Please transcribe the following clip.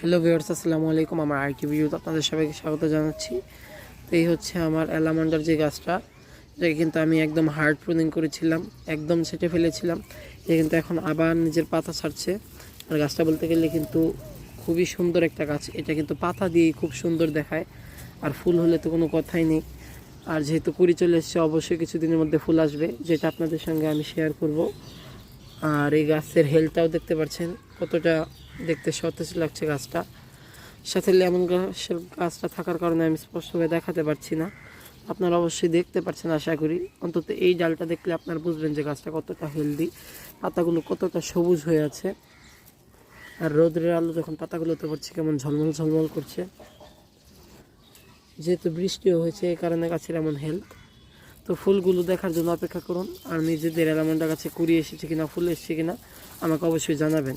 Hello viewers, আসসালামু আলাইকুম। আমার আরেকটি ভিডিওতে আপনাদের সবাইকে স্বাগত জানাচ্ছি। তো এই হচ্ছে আমার অ্যালামান্ডার যে গাছটা, যেটা কিন্তু আমি একদম হার্ড প্রুনিং করেছিলাম, একদম ছেটে ফেলেছিলাম। এটা কিন্তু এখন আবার নিজের পাতা ছাড়ছে। আর গাছটা বলতে গেলে কিন্তু খুবই সুন্দর একটা গাছ। এটা কিন্তু পাতা দিয়ে খুব সুন্দর দেখায়, আর ফুল হলে তো কোনো কথাই নেই। আর যেহেতু কুড়ি চলে এসছে, অবশ্যই কিছুদিনের মধ্যে ফুল আসবে, যেটা আপনাদের সঙ্গে আমি শেয়ার করব। আর এই গাছের হেলটাও দেখতে পাচ্ছেন কতটা দেখতে সতেজ লাগছে গাছটা। সাথে লেমন গ্রাসের গাছটা থাকার কারণে আমি স্পষ্টভাবে দেখাতে পারছি না, আপনারা অবশ্যই দেখতে পাচ্ছেন আশা করি। অন্তত এই ডালটা দেখলে আপনারা বুঝবেন যে গাছটা কতটা হেলদি, পাতাগুলো কতটা সবুজ হয়ে আছে। আর রোদের আলো যখন পাতাগুলোতে পড়ছে কেমন ঝলমল ঝলমল করছে। যেহেতু বৃষ্টিও হয়েছে, এই কারণে গাছের এমন হেলথ। তো ফুলগুলো দেখার জন্য অপেক্ষা করুন। আর নিজেদের অ্যালামন্ডা গাছে কুড়ি এসেছে কিনা, ফুল এসেছে কিনা আমাকে অবশ্যই জানাবেন।